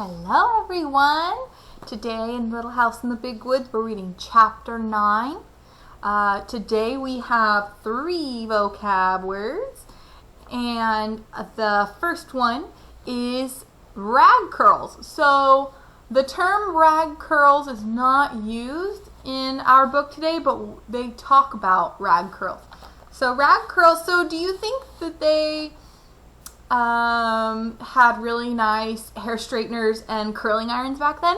Hello everyone! Today in Little House in the Big Woods we're reading Chapter 9. Today we have 3 vocab words, and the first one is rag curls. So the term rag curls is not used in our book today, but they talk about rag curls. So rag curls, so do you think that they had really nice hair straighteners and curling irons back then?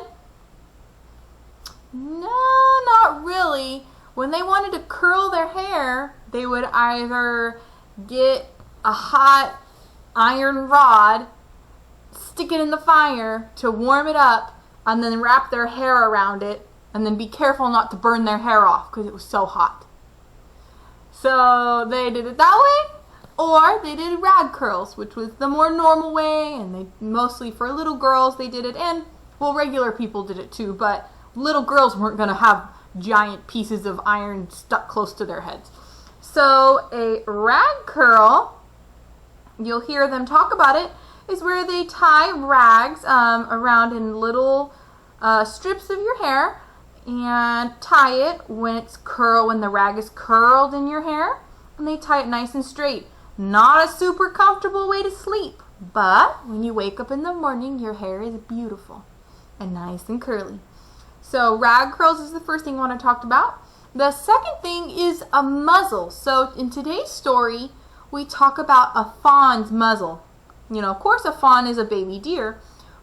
No, not really. When they wanted to curl their hair, they would either get a hot iron rod, stick it in the fire to warm it up, and then wrap their hair around it, and then be careful not to burn their hair off because it was so hot. So they did it that way. Or they did rag curls, which was the more normal way, and they mostly for little girls they did it, and well, regular people did it too, but little girls weren't going to have giant pieces of iron stuck close to their heads. So a rag curl, you'll hear them talk about it, is where they tie rags around in little strips of your hair and tie it when the rag is curled in your hair, and they tie it nice and straight. Not a super comfortable way to sleep, but when you wake up in the morning, your hair is beautiful and nice and curly. So rag curls is the first thing I want to talk about. The second thing is a muzzle. So in today's story, we talk about a fawn's muzzle. You know, of course a fawn is a baby deer,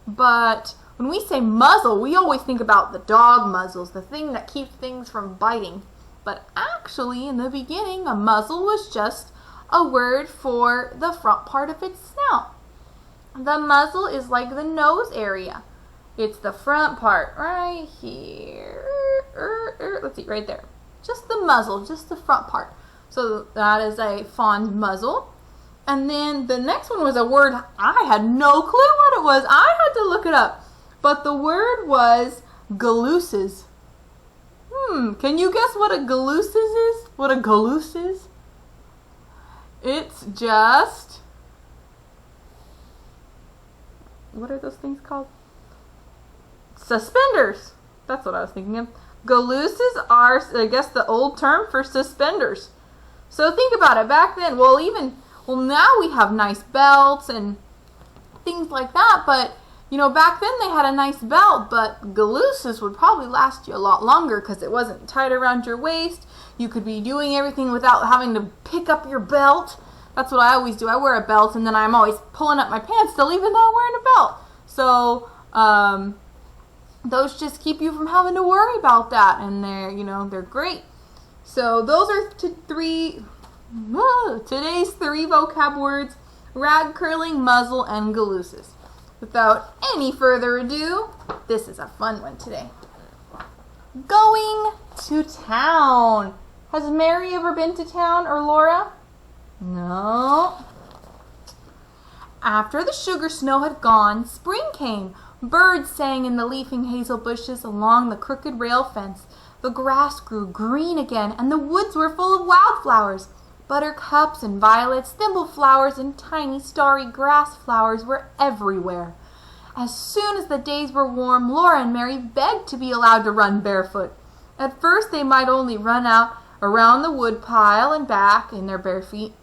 but when we say muzzle, we always think about the dog muzzles, the thing that keeps things from biting. But actually, in the beginning, a muzzle was just a word for the front part of its snout. The muzzle is like the nose area. It's the front part right here. Let's see, right there. Just the muzzle, just the front part. So that is a fawn's muzzle. And then the next one was a word I had no clue what it was. I had to look it up. But the word was galluses. Can you guess what a galluses is? What a gallus is? It's just, what are those things called? Suspenders. That's what I was thinking of. Galluses are, I guess, the old term for suspenders. So think about it. Back then, well, now we have nice belts and things like that, but you know, back then they had a nice belt, but galluses would probably last you a lot longer because it wasn't tied around your waist. You could be doing everything without having to pick up your belt. That's what I always do. I wear a belt, and then I'm always pulling up my pants still, even though I'm wearing a belt. So those just keep you from having to worry about that, and they're great. So those are today's 3 vocab words: rag curling, muzzle, and galluses. Without any further ado, this is a fun one today. Going to town. Has Mary ever been to town, or Laura? No. After the sugar snow had gone, spring came. Birds sang in the leafing hazel bushes along the crooked rail fence. The grass grew green again, and the woods were full of wildflowers. Buttercups and violets, thimble flowers, and tiny starry grass flowers were everywhere. As soon as the days were warm, Laura and Mary begged to be allowed to run barefoot. At first they might only run out around the wood pile and back in their bare feet.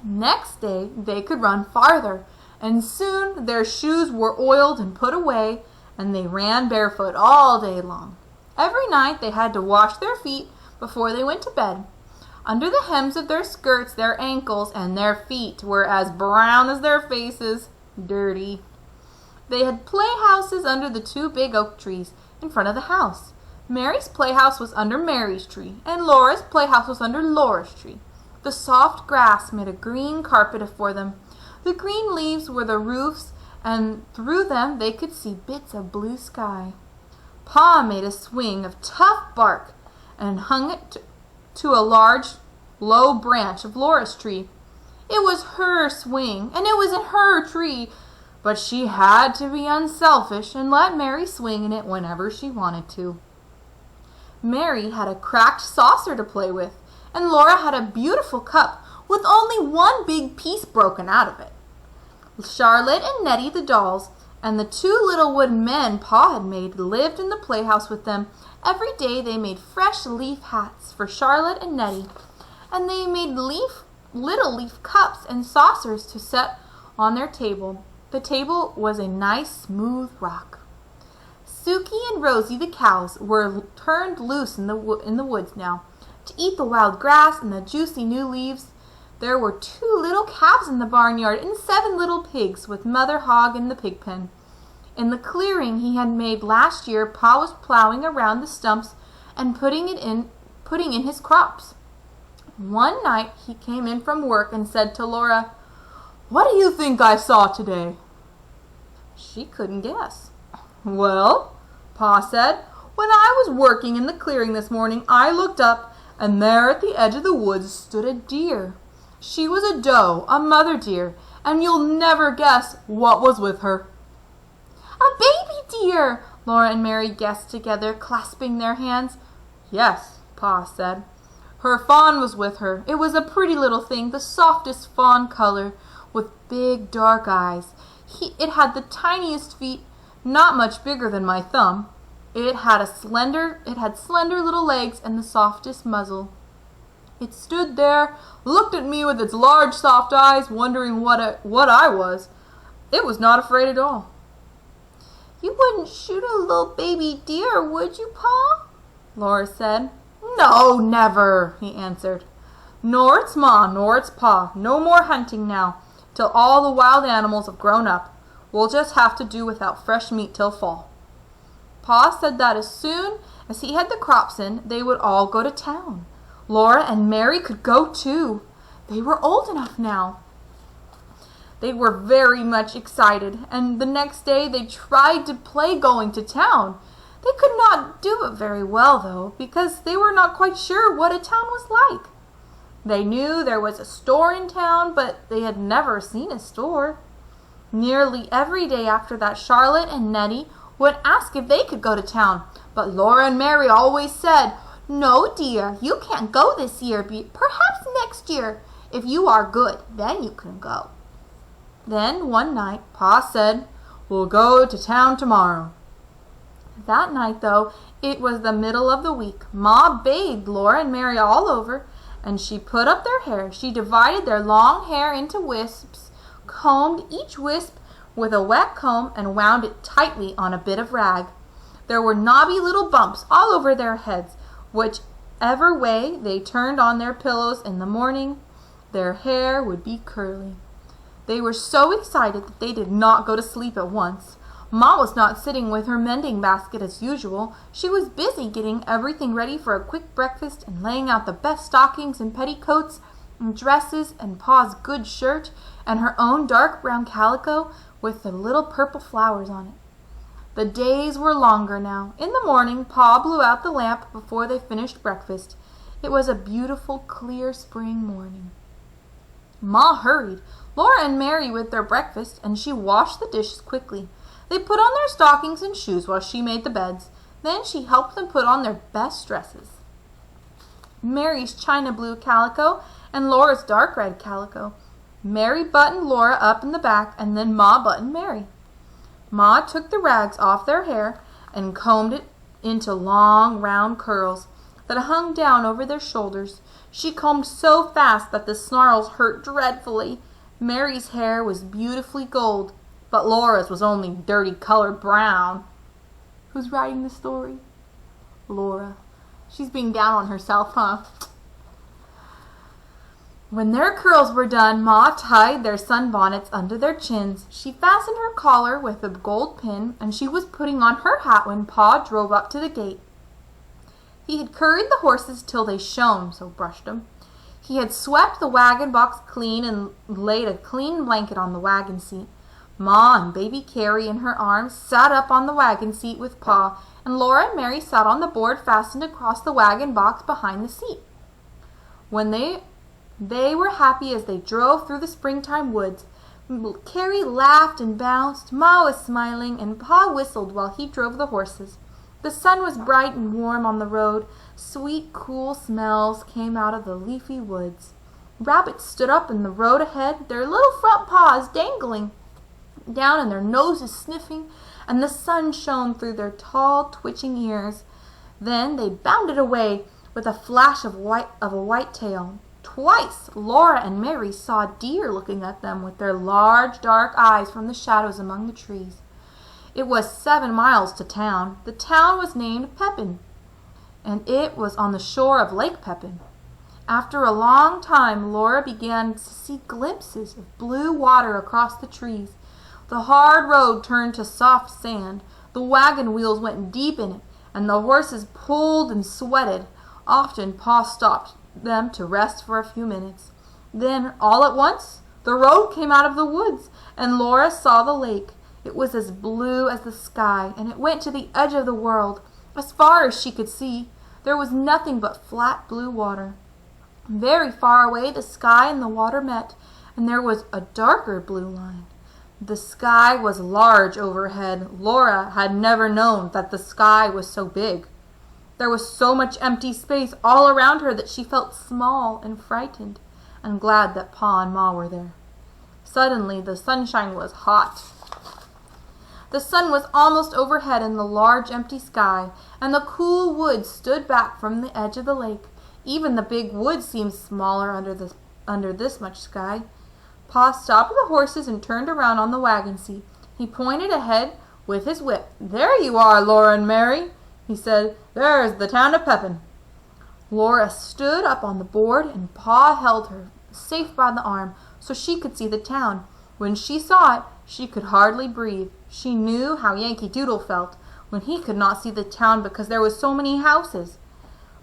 Next day they could run farther, and soon their shoes were oiled and put away, and they ran barefoot all day long. Every night they had to wash their feet before they went to bed. Under the hems of their skirts, their ankles and their feet were as brown as their faces, dirty. They had playhouses under the 2 big oak trees in front of the house. Mary's playhouse was under Mary's tree, and Laura's playhouse was under Laura's tree. The soft grass made a green carpet for them. The green leaves were the roofs, and through them they could see bits of blue sky. Pa made a swing of tough bark and hung it to a large, low branch of Laura's tree. It was her swing, and it was in her tree, but she had to be unselfish and let Mary swing in it whenever she wanted to. Mary had a cracked saucer to play with, and Laura had a beautiful cup with only one big piece broken out of it. Charlotte and Nettie the dolls and the two little wooden men Pa had made lived in the playhouse with them. Every day they made fresh leaf hats for Charlotte and Nettie, and they made little leaf cups and saucers to set on their table. The table was a nice smooth rock. Sukie and Rosie the cows were turned loose in the woods now, to eat the wild grass and the juicy new leaves. There were 2 little calves in the barnyard and 7 little pigs, with Mother Hog in the pig pen. In the clearing he had made last year, Pa was plowing around the stumps and putting in his crops. One night he came in from work and said to Laura, "What do you think I saw today?" She couldn't guess. "Well," Pa said, "when I was working in the clearing this morning, I looked up, and there at the edge of the woods stood a deer. She was a doe, a mother deer, and you'll never guess what was with her." "A baby deer," Laura and Mary guessed together, clasping their hands. "Yes," Pa said. "Her fawn was with her. It was a pretty little thing, the softest fawn color, with big dark eyes. It had the tiniest feet, not much bigger than my thumb. It had slender little legs and the softest muzzle. It stood there, looked at me with its large soft eyes, wondering what I was. It was not afraid at all." "You wouldn't shoot a little baby deer, would you, Pa?" Laura said. "No, never," he answered. "Nor its Ma, nor its Pa. No more hunting now, till all the wild animals have grown up. We'll just have to do without fresh meat till fall." Pa said that as soon as he had the crops in, they would all go to town. Laura and Mary could go too. They were old enough now. They were very much excited, and the next day they tried to play going to town. They could not do it very well, though, because they were not quite sure what a town was like. They knew there was a store in town, but they had never seen a store. Nearly every day after that, Charlotte and Nettie would ask if they could go to town, but Laura and Mary always said, "No, dear, you can't go this year, perhaps next year. If you are good, then you can go." Then one night, Pa said, "We'll go to town tomorrow." That night, though it was the middle of the week, Ma bathed Laura and Mary all over, and she put up their hair. She divided their long hair into wisps, combed each wisp with a wet comb, and wound it tightly on a bit of rag. There were knobby little bumps all over their heads. Whichever way they turned on their pillows in the morning, their hair would be curly. They were so excited that they did not go to sleep at once. Ma was not sitting with her mending basket as usual. She was busy getting everything ready for a quick breakfast and laying out the best stockings and petticoats and dresses and Pa's good shirt and her own dark brown calico with the little purple flowers on it. The days were longer now. In the morning, Pa blew out the lamp before they finished breakfast. It was a beautiful, clear spring morning. Ma hurried Laura and Mary with their breakfast, and she washed the dishes quickly. They put on their stockings and shoes while she made the beds. Then she helped them put on their best dresses. Mary's china blue calico and Laura's dark red calico. Mary buttoned Laura up in the back, and then Ma buttoned Mary. Ma took the rags off their hair and combed it into long, round curls that hung down over their shoulders. She combed so fast that the snarls hurt dreadfully. Mary's hair was beautifully gold, but Laura's was only dirty colored brown. Who's writing the story? Laura. She's being down on herself, huh? When their curls were done, Ma tied their sunbonnets under their chins. She fastened her collar with a gold pin, and she was putting on her hat when Pa drove up to the gate. He had curried the horses till they shone, so brushed them. He had swept the wagon box clean and laid a clean blanket on the wagon seat. Ma and baby Carrie in her arms sat up on the wagon seat with Pa, and Laura and Mary sat on the board fastened across the wagon box behind the seat. When they were happy as they drove through the springtime woods. Carrie laughed and bounced, Ma was smiling, and Pa whistled while he drove the horses. The sun was bright and warm on the road. Sweet, cool smells came out of the leafy woods. Rabbits stood up in the road ahead, their little front paws dangling. down and their noses sniffing, and the sun shone through their tall, twitching ears. Then they bounded away with a flash of a white tail. Twice Laura and Mary saw deer looking at them with their large, dark eyes from the shadows among the trees. It was 7 miles to town. The town was named Pepin, and it was on the shore of Lake Pepin. After a long time, Laura began to see glimpses of blue water across the trees. The hard road turned to soft sand. The wagon wheels went deep in it, and the horses pulled and sweated. Often Pa stopped them to rest for a few minutes. Then, all at once, the road came out of the woods, and Laura saw the lake. It was as blue as the sky, and it went to the edge of the world. As far as she could see, there was nothing but flat blue water. Very far away, the sky and the water met, and there was a darker blue line. The sky was large overhead. Laura had never known that the sky was so big. There was so much empty space all around her that she felt small and frightened, and glad that Pa and Ma were there. Suddenly, the sunshine was hot. The sun was almost overhead in the large empty sky, and the cool woods stood back from the edge of the lake. Even the big woods seemed smaller under this much sky. Pa stopped the horses and turned around on the wagon seat. He pointed ahead with his whip. "There you are, Laura and Mary," he said. "There's the town of Pepin." Laura stood up on the board, and Pa held her safe by the arm so she could see the town. When she saw it, she could hardly breathe. She knew how Yankee Doodle felt when he could not see the town because there were so many houses.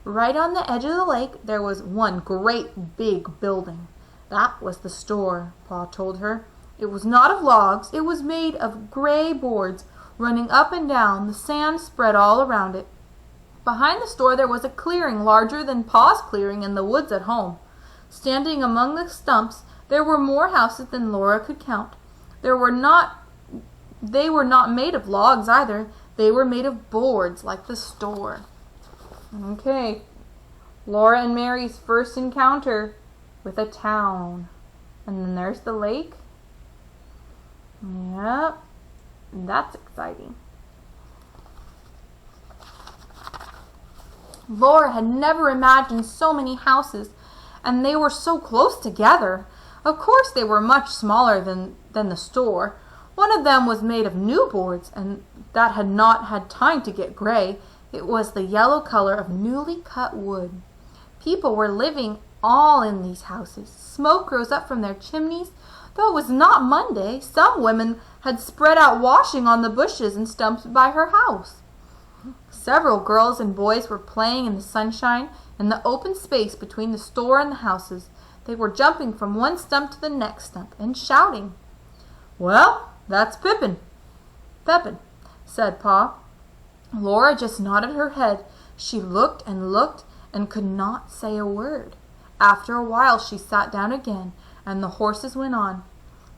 Right on the edge of the lake, there was one great big building. That was the store, Pa told her. It was not of logs. It was made of gray boards running up and down. The sand spread all around it. Behind the store there was a clearing larger than Pa's clearing in the woods at home. Standing among the stumps, there were more houses than Laura could count. They were not made of logs either. They were made of boards like the store. Okay, Laura and Mary's first encounter with a town. And then there's the lake. Yep, that's exciting. Laura had never imagined so many houses, and they were so close together. Of course they were much smaller than the store. One of them was made of new boards, and that had not had time to get gray. It was the yellow color of newly cut wood. People were living all in these houses. Smoke rose up from their chimneys. Though it was not Monday, some women had spread out washing on the bushes and stumps by her house. Several girls and boys were playing in the sunshine in the open space between the store and the houses. They were jumping from one stump to the next stump and shouting. "Well, that's Pepin," said Pa. Laura just nodded her head. She looked and could not say a word. After a while she sat down again, and the horses went on.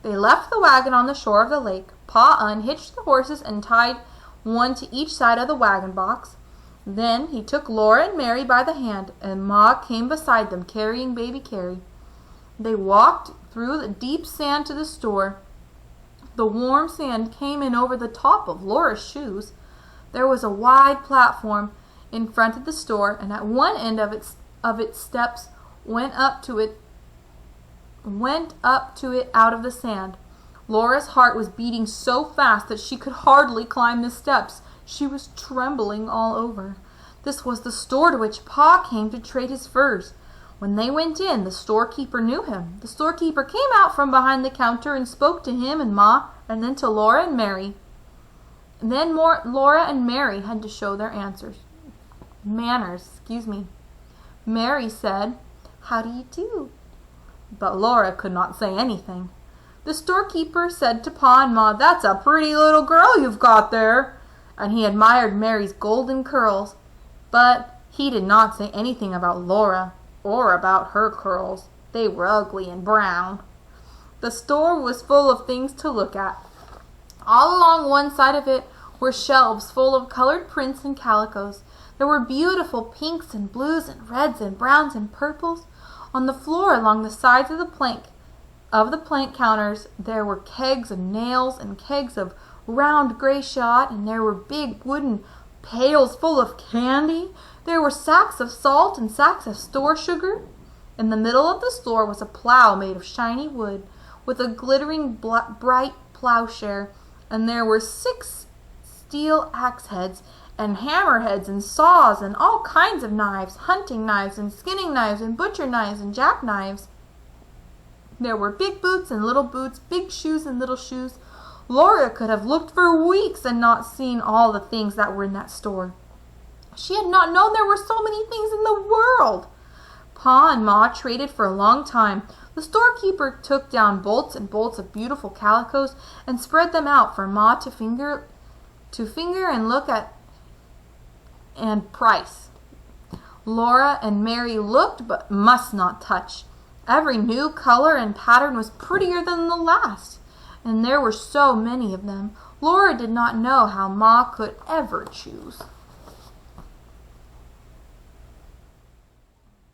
They left the wagon on the shore of the lake. Pa unhitched the horses and tied one to each side of the wagon box. Then he took Laura and Mary by the hand, and Ma came beside them, carrying baby Carrie. They walked through the deep sand to the store. The warm sand came in over the top of Laura's shoes. There was a wide platform in front of the store, and at one end of its steps went up to it out of the sand. Laura's heart was beating so fast that she could hardly climb the steps. She was trembling all over. This was the store to which Pa came to trade his furs. When they went in, the storekeeper knew him. The storekeeper came out from behind the counter and spoke to him and Ma, and then to Laura and Mary. Then Laura and Mary had to show their manners. Mary said, "How do you do?" But Laura could not say anything. The storekeeper said to Pa and Ma, "That's a pretty little girl you've got there." And he admired Mary's golden curls. But he did not say anything about Laura or about her curls. They were ugly and brown. The store was full of things to look at. All along one side of it were shelves full of colored prints and calicos. There were beautiful pinks and blues and reds and browns and purples. On the floor along the sides of the plank of the plank counters there were kegs of nails and kegs of round gray shot, and there were big wooden pails full of candy. There were sacks of salt and sacks of store sugar. In the middle of the store was a plow made of shiny wood, with a glittering bright plowshare, and there were 6 steel axe heads and hammer heads and saws and all kinds of knives, hunting knives and skinning knives and butcher knives and jackknives. There were big boots and little boots, big shoes and little shoes. Laura could have looked for weeks and not seen all the things that were in that store. She had not known there were so many things in the world. Pa and Ma traded for a long time. The storekeeper took down bolts and bolts of beautiful calicos and spread them out for Ma to finger and look at and price. Laura and Mary looked but must not touch. Every new color and pattern was prettier than the last, and there were so many of them. Laura did not know how Ma could ever choose.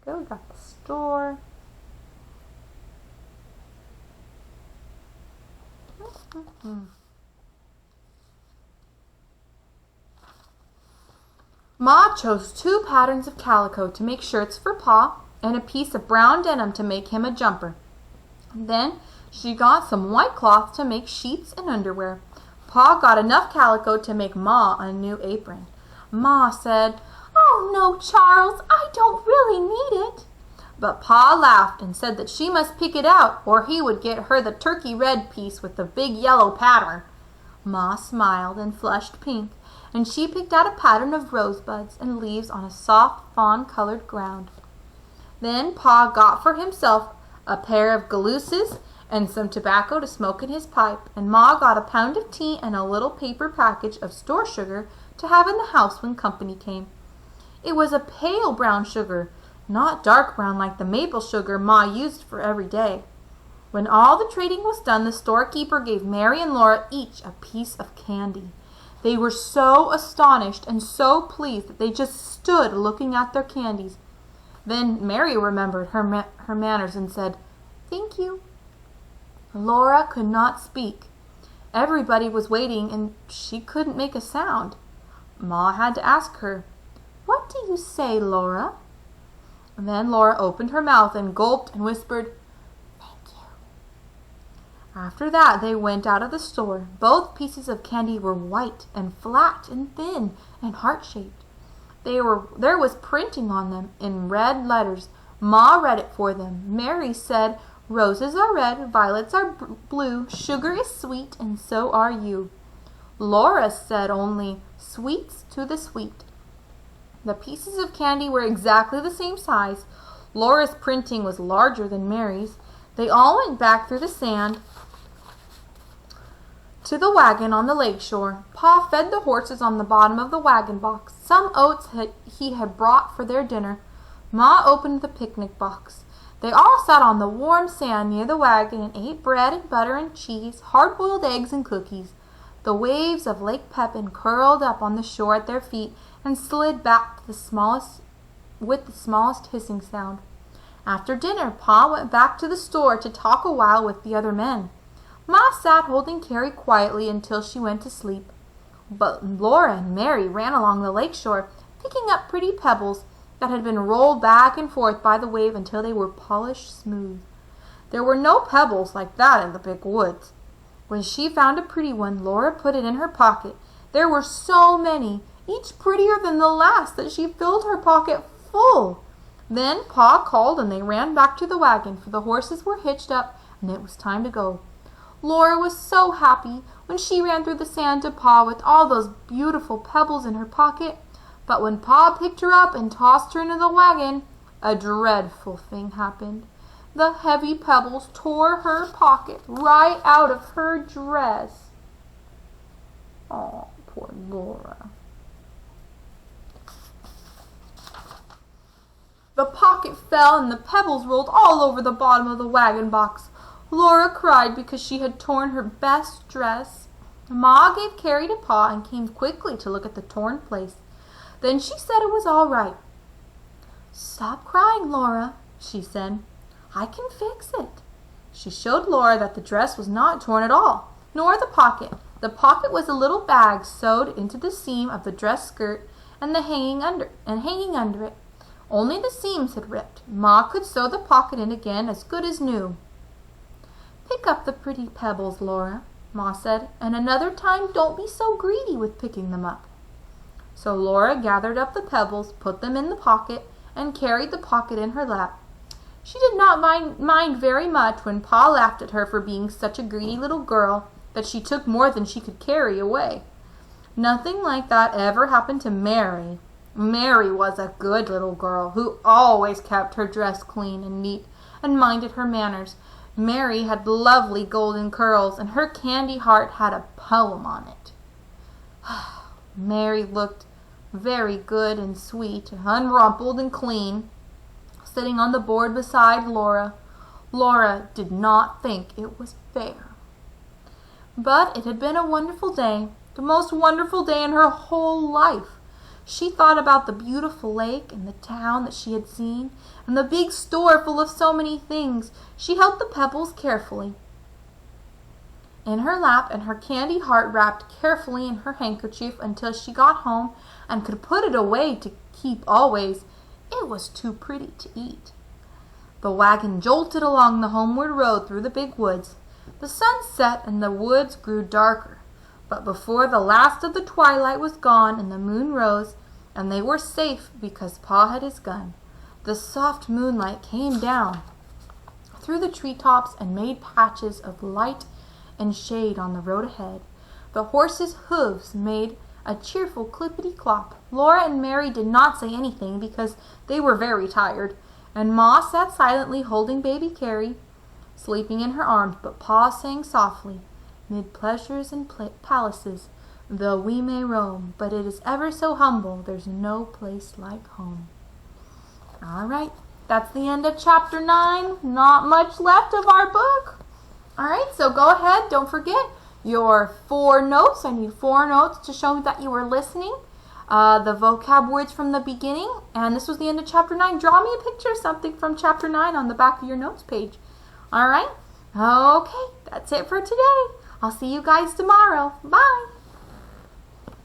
We got the store. Ma chose 2 patterns of calico to make shirts for Pa and a piece of brown denim to make him a jumper. Then she got some white cloth to make sheets and underwear. Pa got enough calico to make Ma a new apron. Ma said, "Oh, no, Charles, I don't really need it." But Pa laughed and said that she must pick it out or he would get her the turkey red piece with the big yellow pattern. Ma smiled and flushed pink, and she picked out a pattern of rosebuds and leaves on a soft fawn-colored ground. Then Pa got for himself a pair of galluses and some tobacco to smoke in his pipe, and Ma got a pound of tea and a little paper package of store sugar to have in the house when company came. It was a pale brown sugar, not dark brown like the maple sugar Ma used for every day. When all the trading was done, the storekeeper gave Mary and Laura each a piece of candy. They were so astonished and so pleased that they just stood looking at their candies. Then Mary remembered her manners and said, "Thank you." Laura could not speak. Everybody was waiting and she couldn't make a sound. Ma had to ask her, "What do you say, Laura?" And then Laura opened her mouth and gulped and whispered, "Thank you." After that they went out of the store. Both pieces of candy were white and flat and thin and heart-shaped. There was printing on them in red letters. Ma read it for them. Mary said, "Roses are red, violets are blue, sugar is sweet, and so are you." Laura said only, "Sweets to the sweet." The pieces of candy were exactly the same size. Laura's printing was larger than Mary's. They all went back through the sand to the wagon on the lake shore. Pa fed the horses on the bottom of the wagon box. Some oats he had brought for their dinner. Ma opened the picnic box. They all sat on the warm sand near the wagon and ate bread and butter and cheese, hard-boiled eggs and cookies. The waves of Lake Pepin curled up on the shore at their feet and slid back with the smallest hissing sound. After dinner, Pa went back to the store to talk a while with the other men. Ma sat holding Carrie quietly until she went to sleep. But Laura and Mary ran along the lake shore, picking up pretty pebbles that had been rolled back and forth by the wave until they were polished smooth. There were no pebbles like that in the big woods. When she found a pretty one, Laura put it in her pocket. There were so many, each prettier than the last, that she filled her pocket full. Then Pa called and they ran back to the wagon, for the horses were hitched up and it was time to go. Laura was so happy when she ran through the sand to Pa with all those beautiful pebbles in her pocket. But when Pa picked her up and tossed her into the wagon, a dreadful thing happened. The heavy pebbles tore her pocket right out of her dress. Oh, poor Laura. The pocket fell and the pebbles rolled all over the bottom of the wagon box. Laura cried because she had torn her best dress. Ma gave Carrie to Pa and came quickly to look at the torn place. Then she said it was all right. "Stop crying, Laura," she said. "I can fix it." She showed Laura that the dress was not torn at all, nor the pocket. The pocket was a little bag sewed into the seam of the dress skirt and hanging under it. Only the seams had ripped. Ma could sew the pocket in again as good as new. "Pick up the pretty pebbles, Laura," Ma said, "and another time don't be so greedy with picking them up." So Laura gathered up the pebbles, put them in the pocket, and carried the pocket in her lap. She did not mind very much when Pa laughed at her for being such a greedy little girl that she took more than she could carry away. Nothing like that ever happened to Mary. Mary was a good little girl who always kept her dress clean and neat and minded her manners. Mary had lovely golden curls, and her candy heart had a poem on it. Mary looked very good and sweet, unrumpled and clean, sitting on the board beside Laura. Laura did not think it was fair. But it had been a wonderful day, the most wonderful day in her whole life. She thought about the beautiful lake and the town that she had seen, and the big store full of so many things. She held the pebbles carefully in her lap and her candy heart wrapped carefully in her handkerchief until she got home and could put it away to keep always. It was too pretty to eat. The wagon jolted along the homeward road through the big woods. The sun set and the woods grew darker, but before the last of the twilight was gone and the moon rose, and they were safe because Pa had his gun, the soft moonlight came down through the treetops and made patches of light and shade on the road ahead. The horses' hooves made a cheerful clippity-clop. Laura and Mary did not say anything because they were very tired, and Ma sat silently holding baby Carrie, sleeping in her arms, but Pa sang softly, "Mid pleasures and palaces, though we may roam, but it is ever so humble, there's no place like home." All right, that's the end of chapter 9. Not much left of our book. All right, so go ahead. Don't forget your 4 notes. I need 4 notes to show me that you were listening. The vocab words from the beginning. And this was the end of chapter 9. Draw me a picture of something from chapter 9 on the back of your notes page. All right? Okay, that's it for today. I'll see you guys tomorrow. Bye.